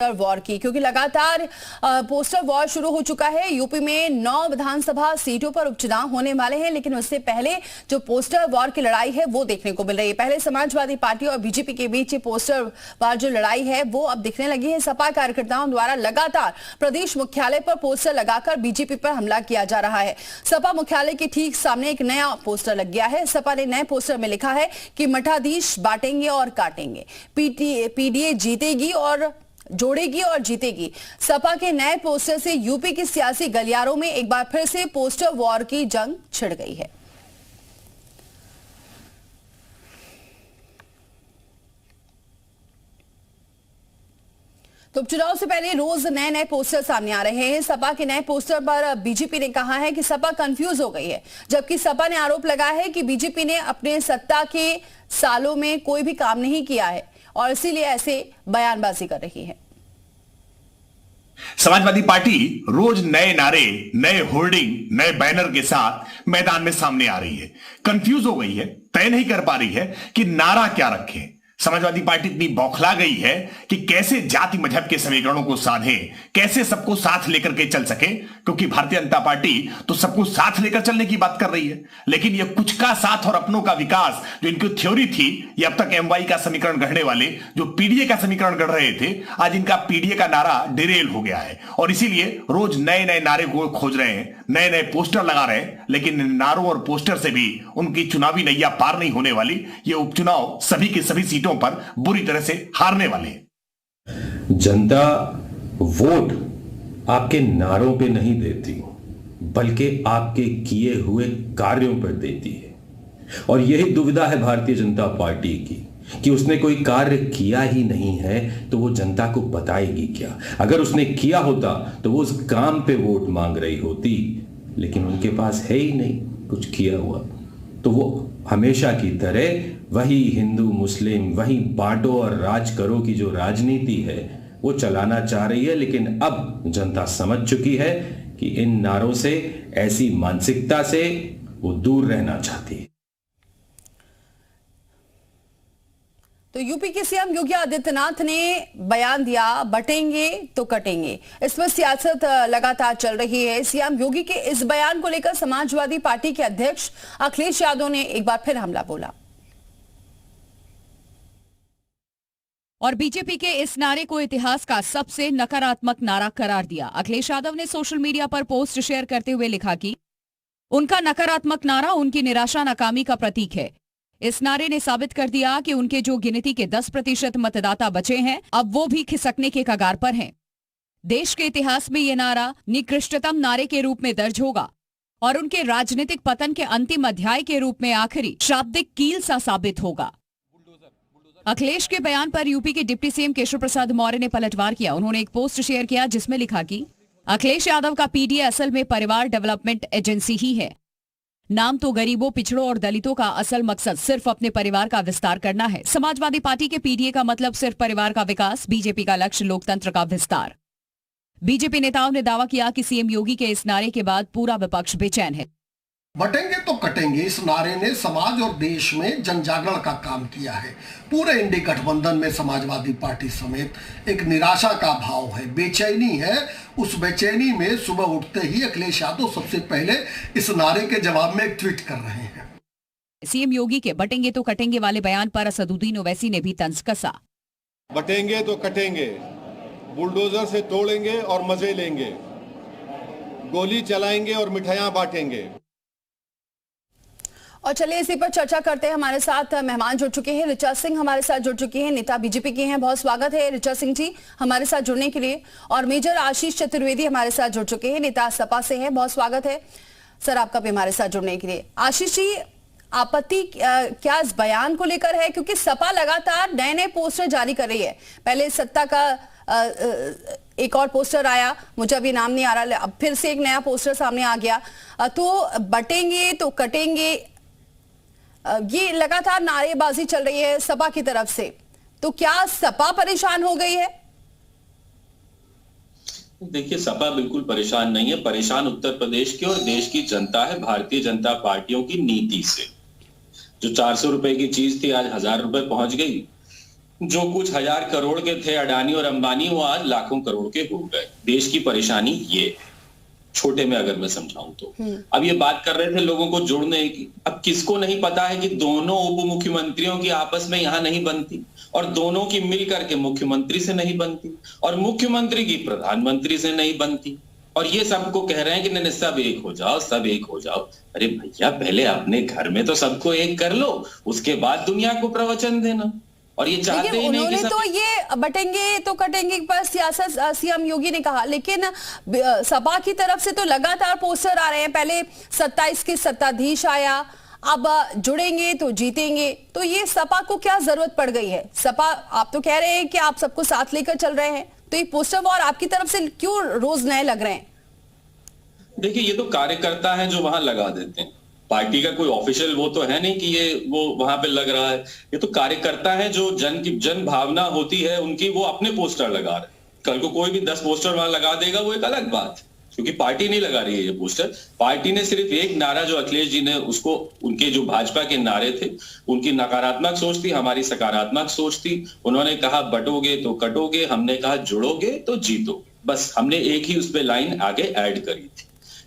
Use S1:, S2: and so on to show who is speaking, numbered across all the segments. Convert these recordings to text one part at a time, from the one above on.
S1: War की, क्योंकि लगातार पोस्टर वॉर शुरू हो चुका है। यूपी में 9 विधानसभा सीटों पर उपचुनाव होने वाले हैं, लेकिन उससे पहले जो पोस्टर वॉर की लड़ाई है वो देखने को मिल रही है। पहले समाजवादी पार्टी और बीजेपी के बीच ये पोस्टर वॉर जो लड़ाई है वो अब दिखने लगी है। सपा कार्यकर्ताओं द्वारा लगातार प्रदेश मुख्यालय पर पोस्टर लगाकर बीजेपी पर हमला किया जा रहा है। सपा मुख्यालय के ठीक सामने एक नया पोस्टर लग गया है। सपा ने नए पोस्टर में लिखा है कि मठाधीश बांटेंगे और काटेंगे, पीडीए जीतेगी और जोड़ेगी और जीतेगी। सपा के नए पोस्टर से यूपी की सियासी गलियारों में एक बार फिर से पोस्टर वॉर की जंग छिड़ गई है। तो चुनाव से पहले रोज नए नए पोस्टर सामने आ रहे हैं। सपा के नए पोस्टर पर बीजेपी ने कहा है कि सपा कंफ्यूज हो गई है, जबकि सपा ने आरोप लगाया है कि बीजेपी ने अपने सत्ता के सालों में कोई भी काम नहीं किया है और इसीलिए ऐसे बयानबाजी कर रही है।
S2: समाजवादी पार्टी रोज नए नारे, नए होर्डिंग, नए बैनर के साथ मैदान में सामने आ रही है। कंफ्यूज हो गई है, तय नहीं कर पा रही है कि नारा क्या रखें। समाजवादी पार्टी इतनी बौखला गई है कि कैसे जाति मजहब के समीकरणों को साधे, कैसे सबको साथ लेकर के चल सके, क्योंकि भारतीय जनता पार्टी तो सबको साथ लेकर चलने की बात कर रही है, लेकिन ये कुछ का साथ और अपनों का विकास जो इनकी थ्योरी थी, ये अब तक एमवाई का समीकरण गढ़ने वाले जो पीडीए का समीकरण गढ़ रहे थे, आज इनका पीडीए का नारा डिरेल हो गया है और इसीलिए रोज नए नए नारे को खोज रहे हैं, नए नए पोस्टर लगा रहे हैं, लेकिन नारों और पोस्टर से भी उनकी चुनावी नैया पार नहीं होने वाली। ये उपचुनाव सभी की सभी सीटों पर बुरी तरह से हारने वाले हैं।
S3: जनता वोट आपके नारों पे नहीं देती, बल्कि आपके किए हुए कार्यों पर देती है। और यही दुविधा है भारतीय जनता पार्टी की कि उसने कोई कार्य किया ही नहीं है तो वो जनता को बताएगी क्या। अगर उसने किया होता तो वो उस काम पे वोट मांग रही होती, लेकिन उनके पास है ही नहीं कुछ किया हुआ, तो वो हमेशा की तरह वही हिंदू मुस्लिम, वही बांटो और राज करो की जो राजनीति है वो चलाना चाह रही है। लेकिन अब जनता समझ चुकी है कि इन नारों से, ऐसी मानसिकता से वो दूर रहना चाहती है।
S1: तो यूपी के सीएम योगी आदित्यनाथ ने बयान दिया, बटेंगे तो कटेंगे। इस पर सियासत लगातार चल रही है। सीएम योगी के इस बयान को लेकर समाजवादी पार्टी के अध्यक्ष अखिलेश यादव ने एक बार फिर हमला बोला
S4: और बीजेपी के इस नारे को इतिहास का सबसे नकारात्मक नारा करार दिया। अखिलेश यादव ने सोशल मीडिया पर पोस्ट शेयर करते हुए लिखा कि उनका नकारात्मक नारा उनकी निराशा, नाकामी का प्रतीक है। इस नारे ने साबित कर दिया कि उनके जो गिनती के 10% मतदाता बचे हैं, अब वो भी खिसकने के कगार पर हैं। देश के इतिहास में ये नारा निकृष्टतम नारे के रूप में दर्ज होगा और उनके राजनीतिक पतन के अंतिम अध्याय के रूप में आखिरी शाब्दिक कील सा साबित होगा। अखिलेश के बयान पर यूपी के डिप्टी सीएम केशव प्रसाद मौर्य ने पलटवार किया। उन्होंने एक पोस्ट शेयर किया जिसमें लिखा कि अखिलेश यादव का पीडीए असल में परिवार डेवलपमेंट एजेंसी ही है। नाम तो गरीबों, पिछड़ों और दलितों का, असल मकसद सिर्फ अपने परिवार का विस्तार करना है। समाजवादी पार्टी के पीडीए का मतलब सिर्फ परिवार का विकास, बीजेपी का लक्ष्य लोकतंत्र का विस्तार। बीजेपी नेताओं ने दावा किया कि सीएम योगी के इस नारे के बाद पूरा विपक्ष बेचैन है।
S5: बटेंगे तो कटेंगे इस नारे ने समाज और देश में जन जागरण का काम किया है। पूरे इंडी गठबंधन में समाजवादी पार्टी समेत एक निराशा का भाव है, बेचैनी है। उस बेचैनी में सुबह उठते ही अखिलेश यादव सबसे पहले इस नारे के जवाब में एक ट्वीट कर रहे हैं।
S4: सीएम योगी के बटेंगे तो कटेंगे वाले बयान पर असदुद्दीन ओवैसी ने भी तंज कसा।
S6: बटेंगे तो कटेंगे, बुलडोजर से तोड़ेंगे और मजे लेंगे, गोली चलाएंगे और मिठाइयां बांटेंगे।
S1: और चलिए इसी पर चर्चा करते हैं। हमारे साथ मेहमान जुड़ चुके हैं। ऋचा सिंह हमारे साथ जुड़ चुकी हैं, नेता बीजेपी की हैं। बहुत स्वागत है ऋचा सिंह जी हमारे साथ जुड़ने के लिए। और मेजर आशीष चतुर्वेदी हमारे साथ जुड़ चुके हैं, नेता सपा से हैं। बहुत स्वागत है सर आपका भी हमारे साथ जुड़ने के लिए। आशीष जी, आपत्ति क्या इस बयान को लेकर है, क्योंकि सपा लगातार नए नए पोस्टर जारी कर रही है। पहले सत्ता का एक और पोस्टर आया, मुझे अभी नाम नहीं आ रहा, अब फिर से एक नया पोस्टर सामने आ गया। तो बटेंगे तो कटेंगे, ये लगातार नारेबाजी चल रही है सपा की तरफ से। तो क्या सपा परेशान हो गई है?
S7: देखिए, सपा बिल्कुल परेशान नहीं है। परेशान उत्तर प्रदेश की और देश की जनता है भारतीय जनता पार्टियों की नीति से। जो 400 रुपए की चीज थी आज 1000 रुपए पहुंच गई। जो कुछ 1000 करोड़ के थे अडानी और अंबानी, वो आज लाखों करोड़ के हो गए। देश की परेशानी ये है, छोटे में अगर मैं समझाऊं तो। अब ये बात कर रहे थे लोगों को जोड़ने की। अब किसको नहीं पता है कि दोनों उप मुख्यमंत्रियों की आपस में यहां नहीं बनती, और दोनों की मिलकर के मुख्यमंत्री से नहीं बनती, और मुख्यमंत्री की प्रधानमंत्री से नहीं बनती, और ये सबको कह रहे हैं कि नहीं सब एक हो जाओ, सब एक हो जाओ। अरे भैया, पहले अपने घर में तो सबको एक कर लो, उसके बाद दुनिया को प्रवचन देना। और ये चाहते ही नहीं कि सब...
S1: तो ये बटेंगे तो कटेंगे पर सियासत सीएम योगी ने कहा, लेकिन सपा की तरफ से तो लगातार पोस्टर आ रहे हैं। पहले 27 के सत्ताधीश आया, अब जुड़ेंगे तो जीतेंगे। तो ये सपा को क्या जरूरत पड़ गई है? सपा, आप तो कह रहे हैं कि आप सबको साथ लेकर चल रहे हैं, तो ये पोस्टर वॉर आपकी तरफ से क्यों रोज नए लग रहे हैं?
S7: देखिए, ये तो कार्यकर्ता है जो वहां लगा देते हैं। पार्टी का कोई ऑफिशियल वो तो है नहीं कि ये वो वहां पे लग रहा है। ये तो कार्यकर्ता है जो जन भावना होती है उनकी, वो अपने पोस्टर लगा रहे हैं। कल को कोई भी 10 पोस्टर वहां लगा देगा, वो एक अलग बात, क्योंकि पार्टी नहीं लगा रही है ये पोस्टर। पार्टी ने सिर्फ एक नारा, जो अखिलेश जी ने उसको, उनके जो भाजपा के नारे थे, उनकी नकारात्मक सोच थी, हमारी सकारात्मक सोच थी। उन्होंने कहा बटोगे तो कटोगे, हमने कहा जुड़ोगे तो जीतोगे। बस हमने एक ही उस पर लाइन आगे ऐड करी थी।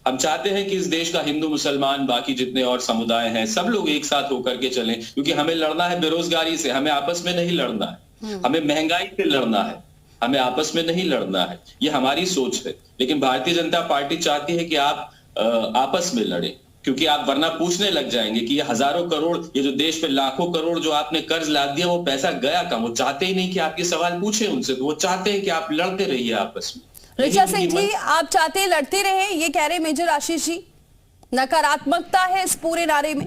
S7: हम चाहते हैं कि इस देश का हिंदू, मुसलमान, बाकी जितने और समुदाय हैं, सब लोग एक साथ होकर के चलें, क्योंकि हमें लड़ना है बेरोजगारी से, हमें आपस में नहीं लड़ना है। हमें महंगाई से लड़ना है, हमें आपस में नहीं लड़ना है। ये हमारी सोच है। लेकिन भारतीय जनता पार्टी चाहती है कि आप आपस में लड़ें, क्योंकि आप वरना पूछने लग जाएंगे कि ये हजारों करोड़, ये जो देश पे लाखों करोड़ जो आपने कर्ज लाद दिया, वो पैसा गया कहाँ? वो चाहते ही नहीं कि आप ये सवाल पूछे उनसे, तो वो चाहते हैं कि आप लड़ते रहिए आपस में।
S1: ऋचा सिंह जी, आप चाहते हैं लड़ते रहे, ये कह रहे मेजर आशीष जी। नकारात्मकता है इस पूरे नारे में।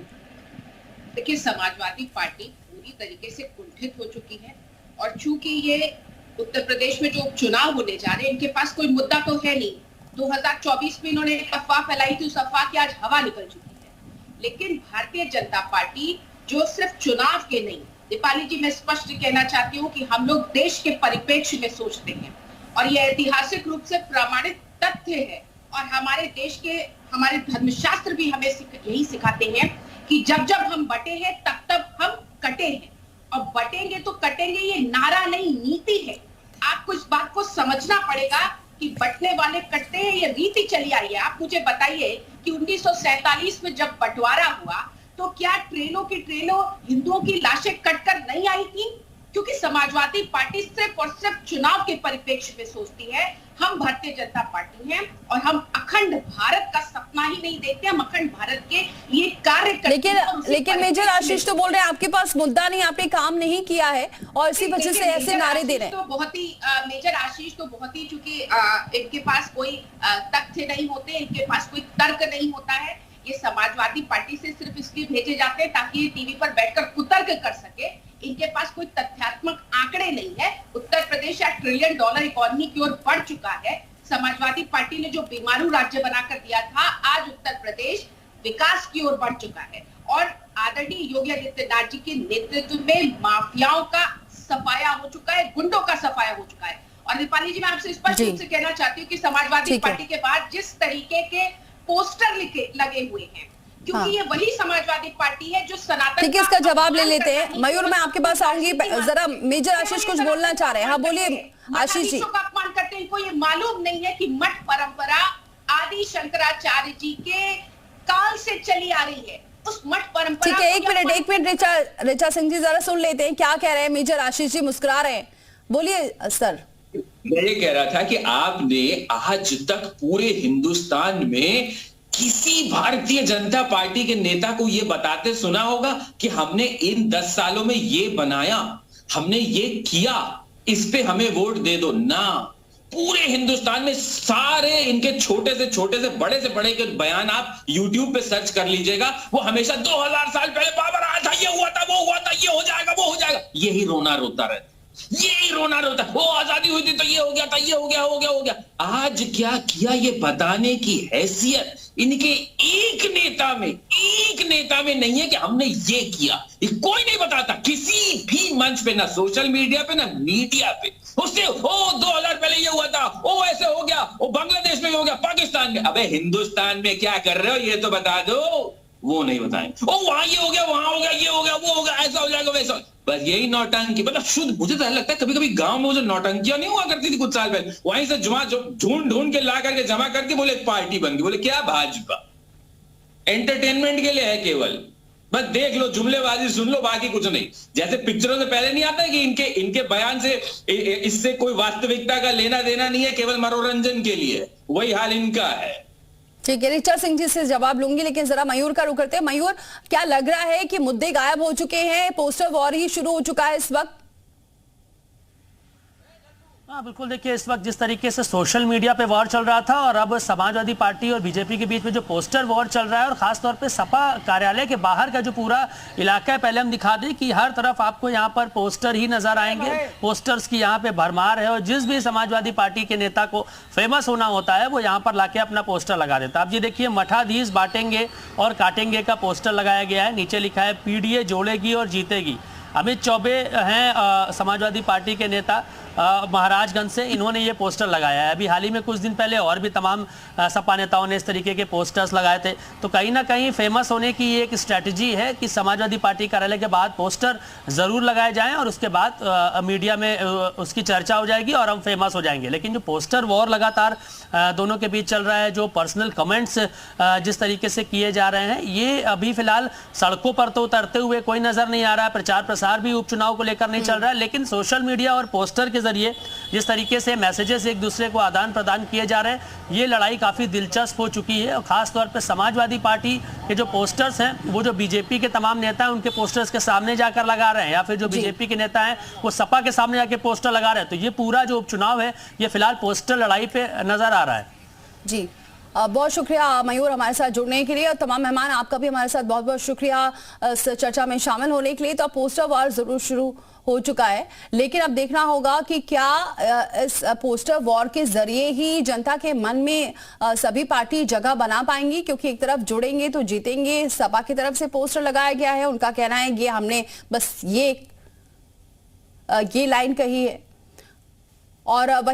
S8: देखिए, समाजवादी पार्टी पूरी तरीके से कुंठित हो चुकी है, और चूंकि ये उत्तर प्रदेश में जो उपचुनाव होने जा रहे हैं, इनके पास कोई मुद्दा तो है नहीं। 2024 में इन्होंने एक अफवाह फैलाई थी, उस अफवाह की आज हवा निकल चुकी है। लेकिन भारतीय जनता पार्टी जो सिर्फ चुनाव के नहीं, दीपाली जी, मैं स्पष्ट कहना चाहती हूँ कि हम लोग देश के परिप्रेक्ष्य में सोचते हैं, और यह ऐतिहासिक रूप से प्रमाणित तथ्य है। और हमारे देश के, हमारे धर्मशास्त्र भी हमें यही सिखाते हैं कि जब जब हम बटे हैं तब तब हम कटे हैं, और बटेंगे तो कटेंगे ये नारा नहीं, नीति है। आपको इस बात को समझना पड़ेगा कि बटने वाले कटते हैं, ये रीति चली आई है। आप मुझे बताइए कि 1947 में जब बंटवारा हुआ, तो क्या ट्रेनों की ट्रेनों हिंदुओं की लाशें कटकर नहीं आई थी? क्योंकि समाजवादी पार्टी सिर्फ और सिर्फ चुनाव के परिप्रेक्ष्य में सोचती है। हम भारतीय जनता पार्टी हैं, और हम अखंड भारत का सपना ही नहीं देखते, हम अखंड भारत के लिए कार्य करते हैं।
S1: लेकिन मेजर आशीष तो बोल रहे हैं आपके पास मुद्दा नहीं, आपने काम नहीं किया है, और इसी वजह से ऐसे नारे दे रहे हैं।
S8: तो बहुत ही मेजर आशीष तो बहुत ही, चूंकि इनके पास कोई तथ्य नहीं होते, इनके पास कोई तर्क नहीं होता है। ये समाजवादी पार्टी से सिर्फ इसलिए भेजे जाते हैं ताकि ये टीवी पर बैठकर कुतर्क कर सके। इनके पास कोई तथ्यात्मक आंकड़े नहीं है। उत्तर प्रदेश $1 ट्रिलियन इकोनॉमी की ओर बढ़ चुका है। समाजवादी पार्टी ने जो बीमारू राज्य बनाकर दिया था, आज उत्तर प्रदेश विकास की ओर बढ़ चुका है, और आदरणीय योगी आदित्यनाथ जी के नेतृत्व में माफियाओं का सफाया हो चुका है, गुंडों का सफाया हो चुका है। और दीपाली जी, मैं आपसे स्पष्ट रूप से कहना चाहती हूँ कि समाजवादी पार्टी के बाद जिस तरीके के पोस्टर लगे हुए हैं, क्योंकि ये वही समाजवादी पार्टी है जो सनातन।
S1: ठीक है, इसका जवाब ले लेते हैं। मयूर, मैं आपके पास आऊंगी, जरा मेजर आशीष कुछ बोलना चाह रहे हैं। हाँ, बोलिए आशीष जी।
S8: का अपमान करते हैं, इनको ये मालूम नहीं है कि मठ परंपरा आदि शंकराचार्य जी के काल से चली आ रही है। उस मठ परंपरा।
S1: ठीक है, एक मिनट ऋचा सिंह जी, जरा सुन लेते हैं क्या कह रहे हैं मेजर आशीष जी। मुस्कुरा रहे हैं, बोलिए सर।
S7: मैं ये कह रहा था कि आपने आज तक पूरे हिंदुस्तान में किसी भारतीय जनता पार्टी के नेता को ये बताते सुना होगा कि हमने इन 10 सालों में ये बनाया, हमने ये किया, इस पे हमें वोट दे दो ना। पूरे हिंदुस्तान में सारे इनके छोटे से बड़े के बयान आप YouTube पे सर्च कर लीजिएगा, वो हमेशा 2000 साल पहले बाबर आया था, ये हुआ था, वो हुआ था, ये हो जाएगा, वो हो जाएगा, यही रोना रोता रहता, यही रोना रोता। वो आजादी हुई थी तो ये हो गया था, ये हो गया। आज क्या किया ये बताने की हैसियत इनके एक नेता में नहीं है कि हमने ये किया। ये कोई नहीं बताता किसी भी मंच पे, ना सोशल मीडिया पे, ना मीडिया पे। उससे 2000 पहले ये हुआ था, ओ ऐसे हो गया, ओ बांग्लादेश में हो गया, पाकिस्तान में। अबे हिंदुस्तान में क्या कर रहे हो ये तो बता दो। वो नहीं बताएंगे। ओ वहां ये हो गया, वहां हो गया, ये हो गया, वो हो गया, ऐसा हो जाएगा, वैसा। बस यही नौटंकी, मतलब शुद्ध। मुझे तो लगता है कभी कभी गांव में वो जो नौटंकियां नहीं हुआ करती थी कुछ साल पहले, वहीं से ढूंढ ढूंढ के ला करके जमा करके बोले पार्टी बन गई। बोले क्या? भाजपा। एंटरटेनमेंट के लिए है केवल, बस देख लो, जुमलेबाजी सुन लो, बाकी कुछ नहीं। जैसे पिक्चरों से पहले नहीं आता है कि इनके बयान से इससे कोई वास्तविकता का लेना देना नहीं है, केवल मनोरंजन के लिए, वही हाल इनका है।
S1: ठीक है, ऋचा सिंह जी से जवाब लूंगी, लेकिन जरा मयूर का रुख करते हैं। मयूर, क्या लग रहा है कि मुद्दे गायब हो चुके हैं, पोस्टर वॉर ही शुरू हो चुका है इस वक्त?
S9: हाँ बिल्कुल, देखिए इस वक्त जिस तरीके से सोशल मीडिया पे वॉर चल रहा था और अब समाजवादी पार्टी और बीजेपी के बीच में जो पोस्टर वॉर चल रहा है, और खासतौर पे सपा कार्यालय के बाहर का जो पूरा इलाका है, पहले हम दिखा दें कि हर तरफ आपको यहाँ पर पोस्टर ही नजर आएंगे, पोस्टर्स की यहाँ पे भरमार है। और जिस भी समाजवादी पार्टी के नेता को फेमस होना होता है वो यहाँ पर लाके अपना पोस्टर लगा देता है। अब ये देखिए, मठाधीश बांटेंगे और काटेंगे का पोस्टर लगाया गया है। नीचे लिखा है पीडीए जोड़ेगी और जीतेगी। अमित चौबे हैं समाजवादी पार्टी के नेता महाराजगंज से, इन्होंने ये पोस्टर लगाया है। अभी हाल ही में कुछ दिन पहले और भी तमाम सपा नेताओं ने इस तरीके के पोस्टर्स लगाए थे। तो कहीं ना कहीं फेमस होने की ये एक स्ट्रैटेजी है कि समाजवादी पार्टी कार्यालय के बाद पोस्टर जरूर लगाए जाएं और उसके बाद मीडिया में उसकी चर्चा हो जाएगी और हम फेमस हो जाएंगे। लेकिन जो पोस्टर वॉर लगातार दोनों के बीच चल रहा है, जो पर्सनल कमेंट्स जिस तरीके से किए जा रहे हैं, ये अभी फिलहाल सड़कों पर तो उतरते हुए कोई नजर नहीं आ रहा है। प्रचार प्रसार भी उपचुनाव को लेकर नहीं चल रहा है, लेकिन सोशल मीडिया और पोस्टर के जरिए जिस तरीके से मैसेजेस एक दूसरे को आदान प्रदान किए जा रहे हैं, ये लड़ाई काफी दिलचस्प हो चुकी है। और खासतौर पर समाजवादी पार्टी के जो पोस्टर्स हैं, वो जो बीजेपी के तमाम नेता हैं उनके पोस्टर्स के सामने जाकर लगा रहे हैं, या फिर जो बीजेपी के नेता हैं वो सपा के सामने जाके पोस्टर लगा रहे हैं। तो ये पूरा जो उपचुनाव है ये फिलहाल पोस्टर लड़ाई पे नजर आ रहा है।
S1: जी, बहुत शुक्रिया मयूर हमारे साथ जुड़ने के लिए, और तमाम मेहमान आपका भी हमारे साथ बहुत बहुत शुक्रिया इस चर्चा में शामिल होने के लिए। तो पोस्टर वॉर जरूर शुरू हो चुका है, लेकिन अब देखना होगा कि क्या इस पोस्टर वॉर के जरिए ही जनता के मन में सभी पार्टी जगह बना पाएंगी, क्योंकि एक तरफ जुड़ेंगे तो जीतेंगे। सपा की तरफ से पोस्टर लगाया गया है, उनका कहना है ये हमने बस ये लाइन कही है, और वही